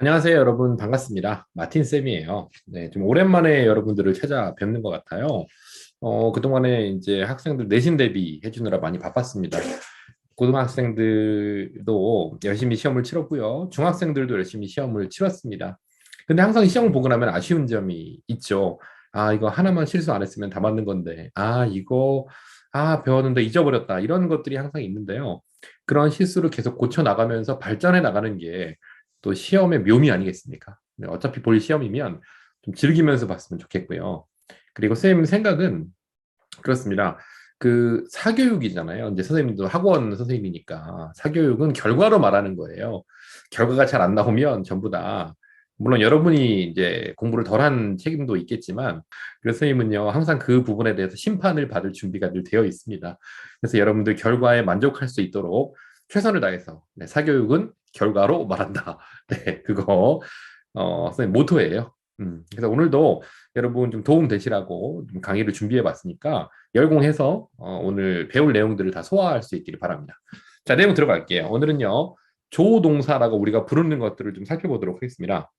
안녕하세요, 여러분. 반갑습니다. 마틴 쌤이에요. 네, 좀 오랜만에 여러분들을 찾아뵙는 것 같아요. 그동안에 이제 학생들 내신 대비 해주느라 많이 바빴습니다. 고등학생들도 열심히 시험을 치렀고요. 중학생들도 열심히 시험을 치렀습니다. 근데 항상 시험을 보고 나면 아쉬운 점이 있죠. 아, 이거 하나만 실수 안 했으면 다 맞는 건데. 배웠는데 잊어버렸다. 이런 것들이 항상 있는데요. 그런 실수를 계속 고쳐 나가면서 발전해 나가는 게 또 시험의 묘미 아니겠습니까? 네, 어차피 볼 시험이면 좀 즐기면서 봤으면 좋겠고요. 그리고 선생님 생각은 그렇습니다. 그 사교육이잖아요. 이제 선생님도 학원 선생님이니까 사교육은 결과로 말하는 거예요. 결과가 잘 안 나오면 전부 다 물론 여러분이 이제 공부를 덜한 책임도 있겠지만 그래서 선생님은요 항상 그 부분에 대해서 심판을 받을 준비가 늘 되어 있습니다. 그래서 여러분들 결과에 만족할 수 있도록 최선을 다해서 네, 사교육은 결과로 말한다. 네, 그거 선생님 모토예요. 그래서 오늘도 여러분 좀 도움 되시라고 좀 강의를 준비해 봤으니까 열공해서 오늘 배울 내용들을 다 소화할 수 있기를 바랍니다. 자, 내용 들어갈게요. 오늘은요, 조동사라고 우리가 부르는 것들을 좀 살펴보도록 하겠습니다.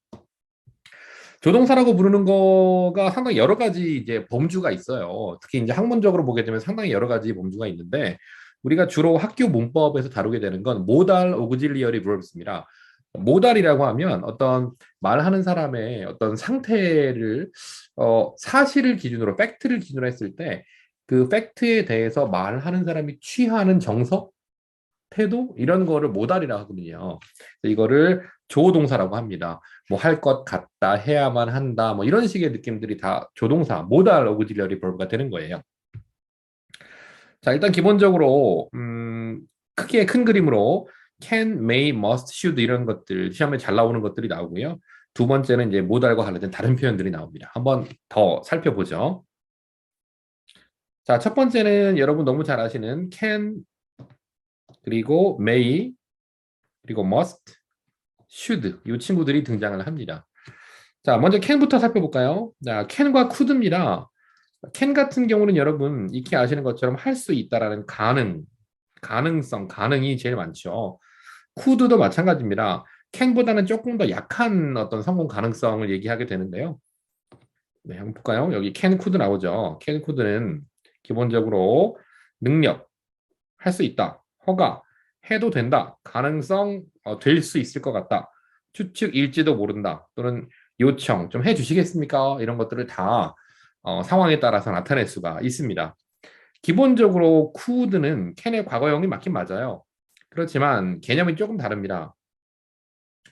조동사라고 부르는 거가 상당히 여러 가지 이제 범주가 있어요. 특히 이제 학문적으로 보게 되면 상당히 여러 가지 범주가 있는데 우리가 주로 학교 문법에서 다루게 되는 건 모달 오그질리어리 verbs입니다. 모달이라고 하면 어떤 말하는 사람의 어떤 상태를 사실을 기준으로 팩트를 기준으로 했을 때 그 팩트에 대해서 말하는 사람이 취하는 정서, 태도 이런 거를 모달이라고 하거든요. 이거를 조동사라고 합니다. 뭐 할 것 같다, 해야만 한다, 뭐 이런 식의 느낌들이 다 조동사, 모달 오그질러리 벌브가 되는 거예요. 자, 일단 기본적으로 크게 큰 그림으로 can, may, must, should 이런 것들 시험에 잘 나오는 것들이 나오고요. 두 번째는 이제 모달과 관련된 다른 표현들이 나옵니다. 한번 더 살펴보죠. 자, 첫 번째는 여러분 너무 잘 아시는 can 그리고 may 그리고 must, should 이 친구들이 등장을 합니다. 자, 먼저 can부터 살펴볼까요? 자, can과 could입니다. can 같은 경우는 여러분 익히 아시는 것처럼 할 수 있다라는 가능성, 가능이 제일 많죠. could도 마찬가지입니다. can보다는 조금 더 약한 어떤 성공 가능성을 얘기하게 되는데요. 네, 한번 볼까요? 여기 can, could 나오죠. can, could는 기본적으로 능력, 할 수 있다, 허가, 해도 된다, 가능성, 될 수 있을 것 같다, 추측일지도 모른다, 또는 요청, 좀 해주시겠습니까? 이런 것들을 다 상황에 따라서 나타낼 수가 있습니다. 기본적으로 could는 can의 과거형이 맞긴 맞아요. 그렇지만 개념이 조금 다릅니다.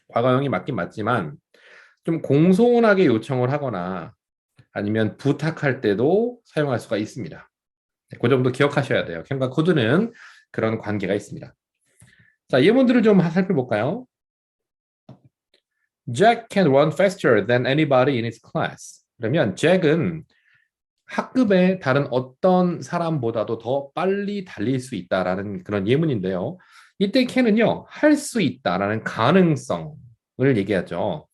과거형이 맞긴 맞지만 좀 공손하게 요청을 하거나 아니면 부탁할 때도 사용할 수가 있습니다. 네, 그 정도 기억하셔야 돼요. can과 could는 그런 관계가 있습니다. 자, 예문들을 좀 살펴볼까요? Jack can run faster than anybody in his class. 그러면 Jack은 학급의 다른 어떤 사람보다도 더 빨리 달릴 수 있다라는 그런 예문인데요. 이때 can은요, 할 수 있다라는 가능성을 얘기하죠.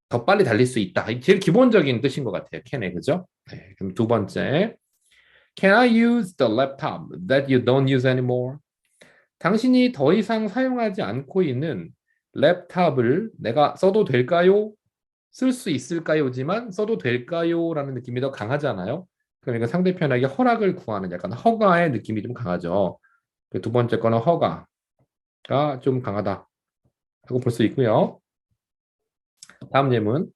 더 빨리 달릴 수 있다. 이게 제일 기본적인 뜻인 것 같아요. can의, 그죠? 네, 그럼 두 번째. Can I use the laptop that you don't use anymore? 당신이 더 이상 사용하지 않고 있는 랩탑을 내가 써도 될까요? 쓸 수 있을까요?지만 써도 될까요? 라는 느낌이 더 강하잖아요. 그러니까 상대편에게 허락을 구하는 약간 허가의 느낌이 좀 강하죠. 두 번째 거는 허가가 좀 강하다 하고 볼 수 있고요. 다음 예문.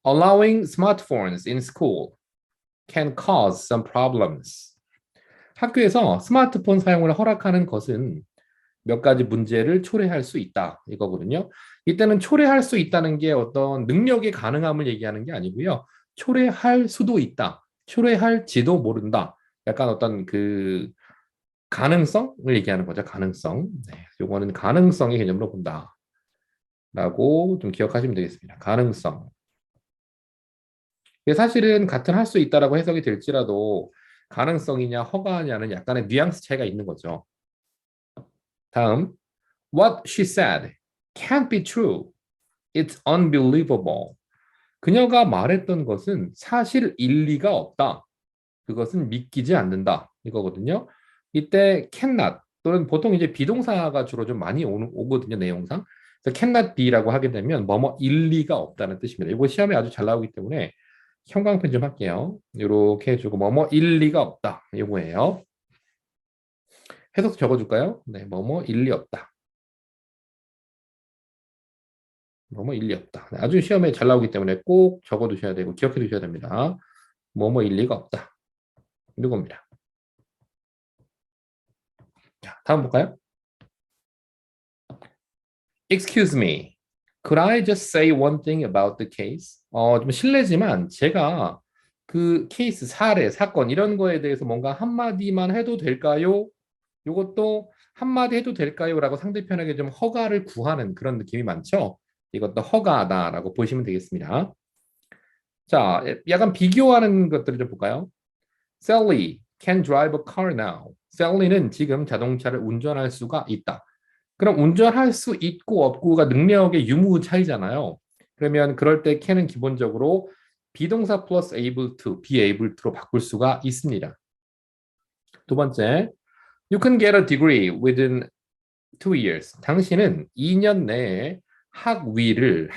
Allowing smartphones in school can cause some problems. 학교에서 스마트폰 사용을 허락하는 것은 몇 가지 문제를 초래할 수 있다 이거거든요. 이때는 초래할 수 있다는 게 어떤 능력의 가능함을 얘기하는 게 아니고요. 초래할 수도 있다. 초래할지도 모른다. 약간 어떤 그 가능성을 얘기하는 거죠. 가능성. 네, 요거는 가능성의 개념으로 본다. 라고 좀 기억하시면 되겠습니다. 가능성. 이게 사실은 같은 할 수 있다라고 해석이 될지라도 가능성이냐 허가냐는 약간의 뉘앙스 차이가 있는 거죠. 다음 What she said can't be true. It's unbelievable. 그녀가 말했던 것은 사실 일리가 없다. 그것은 믿기지 않는다. 이거거든요. 이때 cannot 또는 보통 이제 비동사가 주로 좀 많이 오거든요. 내용상. 그래서 cannot be라고 하게 되면 뭐뭐 일리가 없다는 뜻입니다. 이거 시험에 아주 잘 나오기 때문에 형광펜 좀 할게요. 이렇게 해주고 뭐뭐 일리가 없다. 이거예요. 해석 적어줄까요? 네, 뭐뭐 일리 없다. 뭐뭐 일리 없다. 네, 아주 시험에 잘 나오기 때문에 꼭 적어두셔야 되고 기억해 두셔야 됩니다. 뭐뭐 일리가 없다. 이겁니다. 자, 다음 볼까요? Excuse me. Could I just say one thing about the case? 좀 실례지만 제가 그 케이스 사례, 사건 이런 거에 대해서 뭔가 한마디만 해도 될까요? 이것도 한마디 해도 될까요? 라고 상대편에게 좀 허가를 구하는 그런 느낌이 많죠? 이것도 허가다라고 보시면 되겠습니다. 자, 약간 비교하는 것들을 좀 볼까요? Sally can drive a car now. Sally는 지금 자동차를 운전할 수가 있다. 그럼 운전할 수 있고 없고가 능력의 유무 차이잖아요. 그러면 그럴 때 can은 기본적으로 비동사 플러스 able to, be able to로 바꿀 수가 있습니다. 두 번째, you can get a degree within 2 years. 당신은 2년 내에 학위를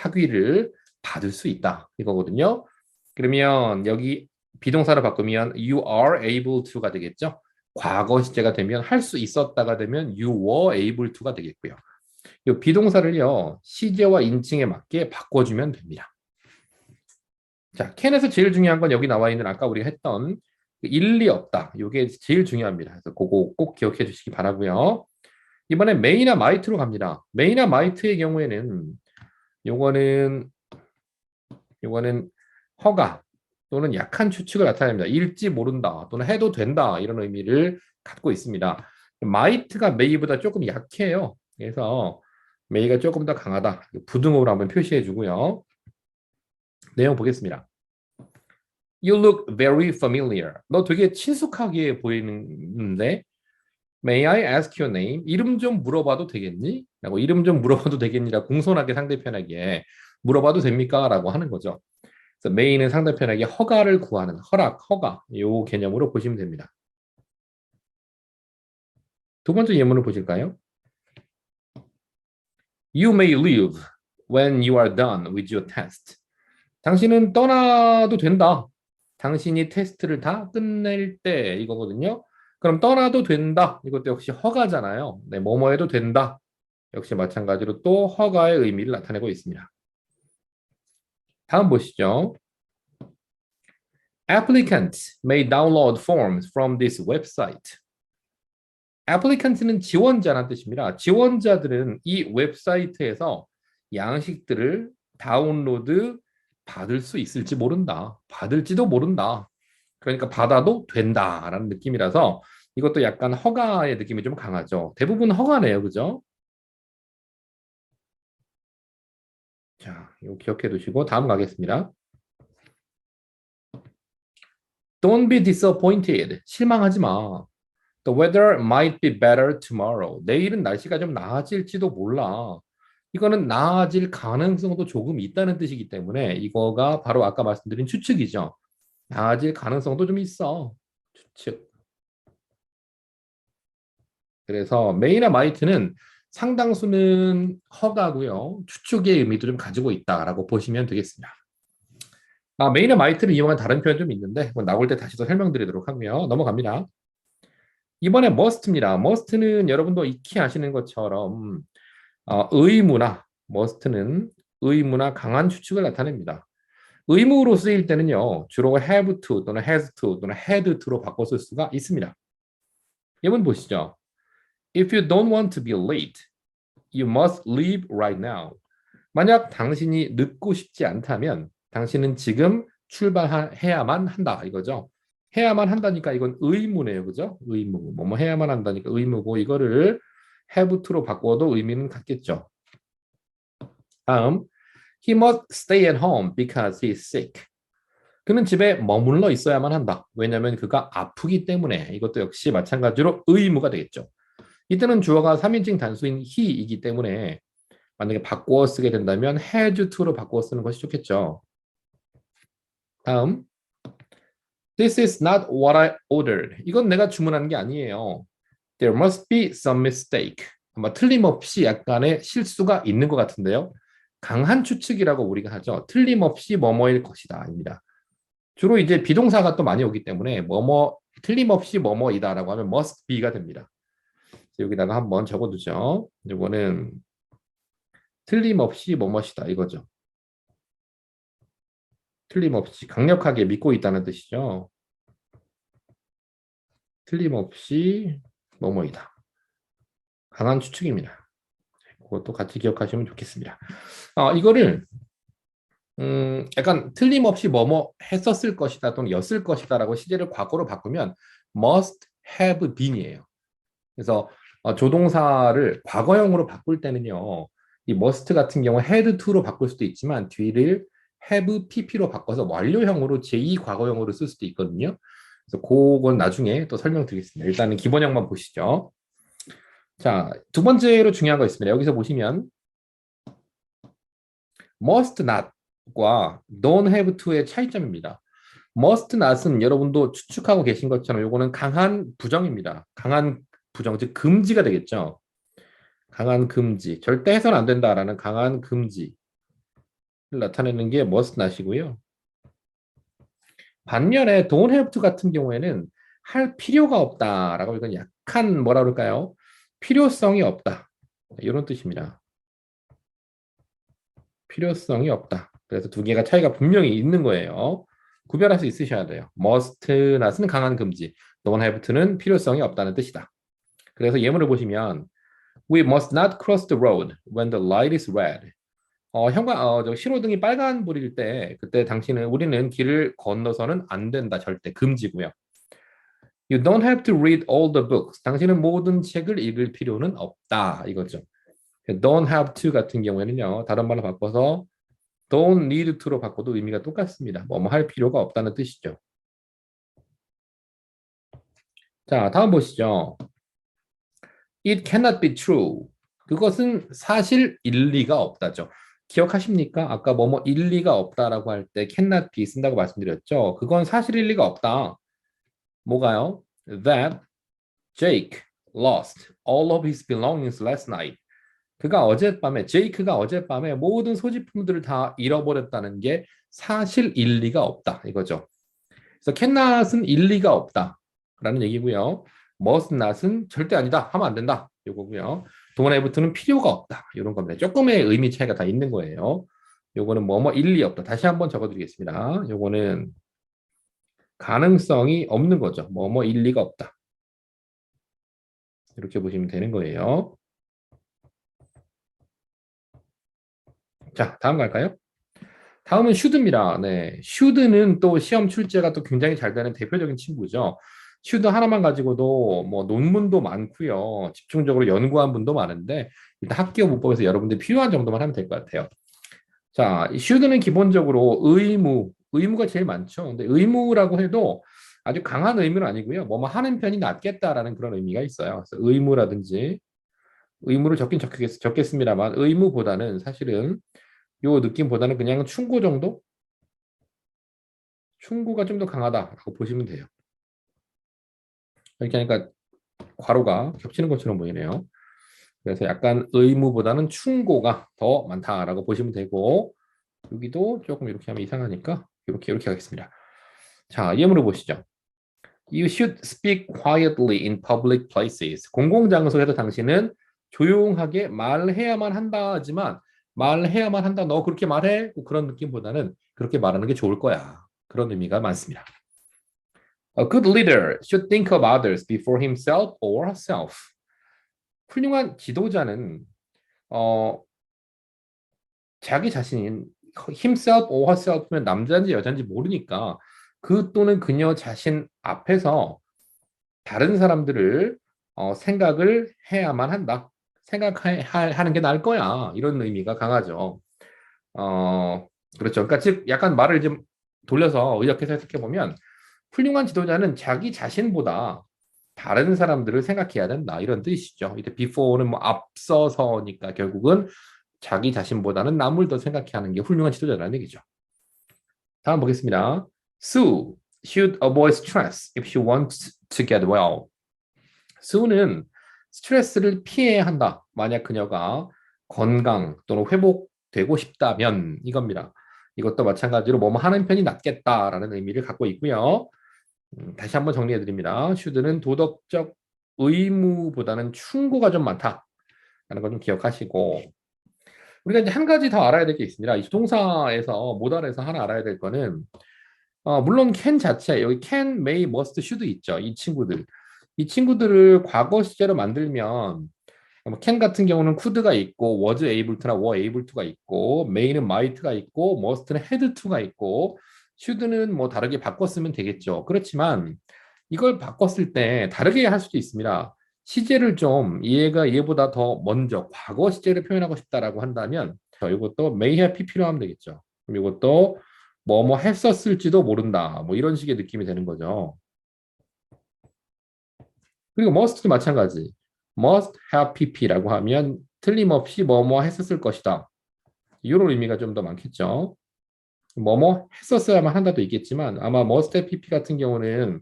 받을 수 있다. 이거거든요. 그러면 여기 비동사로 바꾸면 you are able to가 되겠죠. 과거 시제가 되면 할 수 있었다가 되면 you were able to가 되겠고요. 이 비동사를요, 시제와 인칭에 맞게 바꿔주면 됩니다. 자, 캔에서 제일 중요한 건 여기 나와 있는 아까 우리가 했던 일리 없다. 이게 제일 중요합니다. 그래서 그거 꼭 기억해 주시기 바라고요. 이번엔 메이나 마이트로 갑니다. 메이나 마이트의 경우에는 요거는 허가 또는 약한 추측을 나타냅니다. 일지 모른다 또는 해도 된다 이런 의미를 갖고 있습니다. 마이트가 메이보다 조금 약해요. 그래서 메이가 조금 더 강하다. 부등호로 한번 표시해 주고요. 내용 보겠습니다. You look very familiar. 너 되게 친숙하게 보이는데 May I ask your name? 이름 좀 물어봐도 되겠니? 라고 이름 좀 물어봐도 되겠니라 공손하게 상대편에게 물어봐도 됩니까? 라고 하는 거죠. 그래서 may는 상대편에게 허가를 구하는 허가 요 개념으로 보시면 됩니다. 두 번째 예문을 보실까요? You may leave when you are done with your test. 당신은 떠나도 된다. 당신이 테스트를 다 끝낼 때 이거거든요. 그럼 떠나도 된다. 이것도 역시 허가잖아요. 네, 뭐뭐 해도 된다. 역시 마찬가지로 또 허가의 의미를 나타내고 있습니다. 다음 보시죠. Applicants may download forms from this website. applicant는 지원자라는 뜻입니다. 지원자들은 이 웹사이트에서 양식들을 다운로드 받을 수 있을지 모른다. 받을지도 모른다. 그러니까 받아도 된다라는 느낌이라서 이것도 약간 허가의 느낌이 좀 강하죠. 대부분 허가네요. 그죠? 자, 이거 기억해 두시고 다음 가겠습니다. Don't be disappointed. 실망하지 마. The weather might be better tomorrow. 내일은 날씨가 좀 나아질지도 몰라. 이거는 나아질 가능성도 조금 있다는 뜻이기 때문에 이거가 바로 아까 말씀드린 추측이죠. 나아질 가능성도 좀 있어. 추측. 그래서 메이나 마이트는 상당수는 허가고요. 추측의 의미도 좀 가지고 있다라고 보시면 되겠습니다. 메이나 마이트를 이용한 다른 표현 좀 있는데 나올 때 다시 또 설명드리도록 하고요. 넘어갑니다. 이번에 must입니다. must는 여러분도 익히 아시는 것처럼 의무나 must는 의무나 강한 추측을 나타냅니다. 의무로 쓰일 때는요. 주로 have to 또는 has to 또는 had to로 바꿔 쓸 수가 있습니다. 예문 보시죠. If you don't want to be late, you must leave right now. 만약 당신이 늦고 싶지 않다면 당신은 지금 출발해야만 한다 이거죠. 해야만 한다니까 이건 의무네요. 그죠? 의무. 뭐 해야만 한다니까 의무고 이거를 have to로 바꿔도 의미는 같겠죠. 다음 He must stay at home because he is sick. 그는 집에 머물러 있어야만 한다. 왜냐하면 그가 아프기 때문에 이것도 역시 마찬가지로 의무가 되겠죠. 이때는 주어가 3인칭 단수인 he이기 때문에 만약에 바꾸어 쓰게 된다면 had to로 바꾸어 쓰는 것이 좋겠죠. 다음 This is not what I ordered. 이건 내가 주문한 게 아니에요. There must be some mistake. 아마 틀림없이 약간의 실수가 있는 것 같은데요. 강한 추측이라고 우리가 하죠. 틀림없이 뭐뭐일 것이다입니다. 주로 이제 비동사가 또 많이 오기 때문에 뭐뭐 틀림없이 뭐뭐이다라고 하면 must be가 됩니다. 여기다가 한번 적어두죠. 이거는 틀림없이 뭐뭐이다 이거죠. 틀림없이 강력하게 믿고 있다는 뜻이죠. 틀림없이 뭐뭐이다. 강한 추측입니다. 그것도 같이 기억하시면 좋겠습니다. 이거를 약간 틀림없이 뭐뭐 했었을 것이다 또는 였을 것이다라고 시제를 과거로 바꾸면 must have been이에요. 그래서 조동사를 과거형으로 바꿀 때는요. 이 must 같은 경우 had to로 바꿀 수도 있지만 뒤를 have pp로 바꿔서 완료형으로 제2 과거형으로 쓸 수도 있거든요. 그래서 그건 나중에 또 설명드리겠습니다. 일단은 기본형만 보시죠. 자, 두 번째로 중요한 거 있습니다. 여기서 보시면 must not과 don't have to의 차이점입니다. must not은 여러분도 추측하고 계신 것처럼 이거는 강한 부정입니다. 강한 부정, 즉 금지가 되겠죠. 강한 금지, 절대 해서는 안 된다라는 강한 금지를 나타내는 게 must not이고요. 반면에 don't have to 같은 경우에는 할 필요가 없다라고 이건 약간 뭐라 그럴까요? 필요성이 없다. 이런 뜻입니다. 필요성이 없다. 그래서 두 개가 차이가 분명히 있는 거예요. 구별할 수 있으셔야 돼요. must not은 강한 금지, don't have to는 필요성이 없다는 뜻이다. 그래서 예문을 보시면 We must not cross the road when the light is red. 신호등이 빨간불일 때 그때 우리는 길을 건너서는 안 된다. 절대 금지고요. You don't have to read all the books. 당신은 모든 책을 읽을 필요는 없다. 이거죠. Don't have to 같은 경우에는요. 다른 말로 바꿔서 don't need to로 바꿔도 의미가 똑같습니다. 뭐 할 필요가 없다는 뜻이죠. 자, 다음 보시죠. It cannot be true. 그것은 사실 일리가 없다죠. 기억하십니까? 아까 뭐뭐 일리가 없다라고 할 때 cannot be 쓴다고 말씀드렸죠. 그건 사실 일리가 없다. 뭐가요? That Jake lost all of his belongings last night. 제이크가 어젯밤에 모든 소지품들을 다 잃어버렸다는 게 사실 일리가 없다. 이거죠. 그래서 cannot은 일리가 없다라는 얘기고요. must not은 절대 아니다. 하면 안 된다. 요거고요. don't have to는 필요가 없다. 이런 겁니다. 조금의 의미 차이가 다 있는 거예요. 요거는 뭐뭐 일리 없다. 다시 한번 적어드리겠습니다. 요거는 가능성이 없는 거죠. 뭐뭐 일리가 없다. 이렇게 보시면 되는 거예요. 자, 다음 갈까요? 다음은 should입니다. 네, should는 또 시험 출제가 또 굉장히 잘 되는 대표적인 친구죠. should 하나만 가지고도 뭐 논문도 많고요. 집중적으로 연구한 분도 많은데 일단 학교 문법에서 여러분들이 필요한 정도만 하면 될 것 같아요. 자, should는 기본적으로 의무가 제일 많죠. 근데 의무라고 해도 아주 강한 의무는 아니고요. 뭐뭐 하는 편이 낫겠다라는 그런 의미가 있어요. 그래서 의무라든지 의무를 적겠습니다만 의무보다는 사실은 요 느낌보다는 그냥 충고 정도? 충고가 좀 더 강하다라고 보시면 돼요. 이렇게 하니까 괄호가 겹치는 것처럼 보이네요. 그래서 약간 의무보다는 충고가 더 많다라고 보시면 되고 여기도 조금 이렇게 하면 이상하니까 이렇게 하겠습니다. 자, 예문을 보시죠. You should speak quietly in public places. 공공장소에서 당신은 조용하게 말해야만 한다 하지만 말해야만 한다. 너 그렇게 말해? 그런 느낌보다는 그렇게 말하는 게 좋을 거야. 그런 의미가 많습니다. A good leader should think of others before himself or herself. 훌륭한 지도자는 자기 자신인 himself or herself면 남자인지 여자인지 모르니까 그 또는 그녀 자신 앞에서 다른 사람들을 생각을 해야만 한다. 생각하는 게 나을 거야. 이런 의미가 강하죠. 그렇죠. 그러니까 즉 약간 말을 좀 돌려서 의역해서 해석해 보면 훌륭한 지도자는 자기 자신보다 다른 사람들을 생각해야 된다. 이런 뜻이죠. 이때 before는 뭐 앞서서니까 결국은 자기 자신보다는 남을 더 생각해야 하는 게 훌륭한 지도자라는 얘기죠. 다음 보겠습니다. Sue should avoid stress if she wants to get well. 수는 스트레스를 피해야 한다. 만약 그녀가 건강 또는 회복되고 싶다면 이겁니다. 이것도 마찬가지로 뭐뭐 하는 편이 낫겠다라는 의미를 갖고 있고요. 다시 한번 정리해 드립니다. should는 도덕적 의무보다는 충고가 좀 많다라는 거 좀 기억하시고, 우리가 이제 한 가지 더 알아야 될 게 있습니다. 이 동사에서 모달에서 하나 알아야 될 거는 물론 can 자체 여기 can, may, must, should 있죠. 이 친구들을 과거 시제로 만들면 can 같은 경우는 could가 있고 was able to나 were able to가 있고 may는 might가 있고 must는 had to가 있고 should는 뭐 다르게 바꿨으면 되겠죠. 그렇지만 이걸 바꿨을 때 다르게 할 수도 있습니다. 시제를 좀 얘가 얘보다 더 먼저 과거 시제를 표현하고 싶다라고 한다면 이것도 may have pp로 하면 되겠죠. 그럼 이것도 뭐 했었을지도 모른다. 뭐 이런 식의 느낌이 되는 거죠. 그리고 must도 마찬가지. must have pp라고 하면 틀림없이 뭐뭐 했었을 것이다. 이런 의미가 좀 더 많겠죠. 뭐뭐 했었어야만 한다도 있겠지만 아마 must have pp 같은 경우는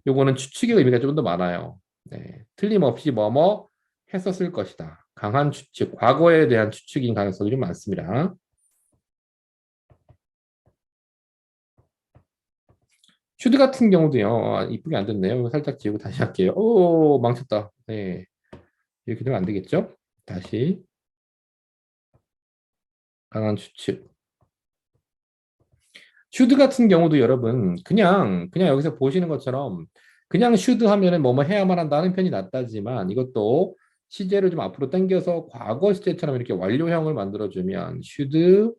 요거는 추측의 의미가 좀 더 많아요. 네, 틀림없이 뭐뭐 했었을 것이다. 강한 추측, 과거에 대한 추측인 가능성이 좀 많습니다. 슈드 같은 경우도요. 이쁘게 안 됐네요. 이거 살짝 지우고 다시 할게요. 오, 망쳤다. 네, 이렇게 되면 안 되겠죠? 다시 강한 추측. 슈드 같은 경우도 여러분 그냥 여기서 보시는 것처럼 그냥 슈드 하면은 뭐뭐 해야만 한다는 편이 낫다지만 이것도 시제를 좀 앞으로 당겨서 과거 시제처럼 이렇게 완료형을 만들어주면 should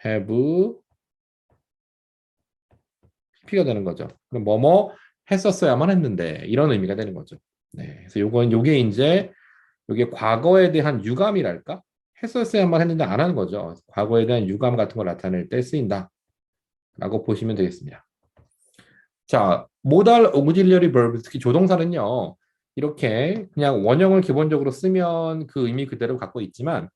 have pp가 되는 거죠. 그럼 뭐뭐 했었어야만 했는데 이런 의미가 되는 거죠. 네, 그래서 요게 이제 요게 과거에 대한 유감이랄까? 했었어야만 했는데 안 하는 거죠. 과거에 대한 유감 같은 걸 나타낼 때 쓰인다. 라고 보시면 되겠습니다. 자, 모달 오ግዚ리어리 버브 특히 조동사는요. 이렇게 그냥 원형을 기본적으로 쓰면 그 의미 그대로 갖고 있지만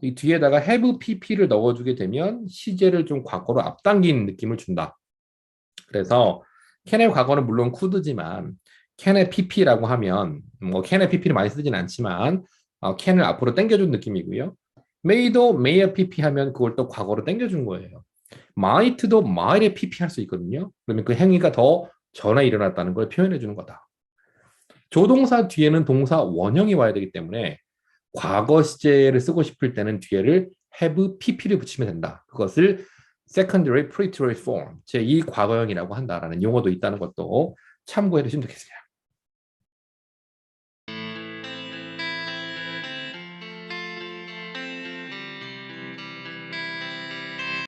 이 뒤에다가 have pp를 넣어주게 되면 시제를 좀 과거로 앞당긴 느낌을 준다. 그래서 can의 과거는 물론 could지만 can의 pp라고 하면 뭐 can의 pp를 많이 쓰진 않지만 can을 앞으로 당겨준 느낌이고요. may도 may pp 하면 그걸 또 과거로 당겨준 거예요. might도 might에 pp 할 수 있거든요. 그러면 그 행위가 더 전에 일어났다는 걸 표현해 주는 거다. 조동사 뒤에는 동사 원형이 와야 되기 때문에 과거 시제를 쓰고 싶을 때는 뒤에를 have pp를 붙이면 된다. 그것을 secondary preterite form, 제2 과거형이라고 한다라는 용어도 있다는 것도 참고해 두시면 좋겠습니다.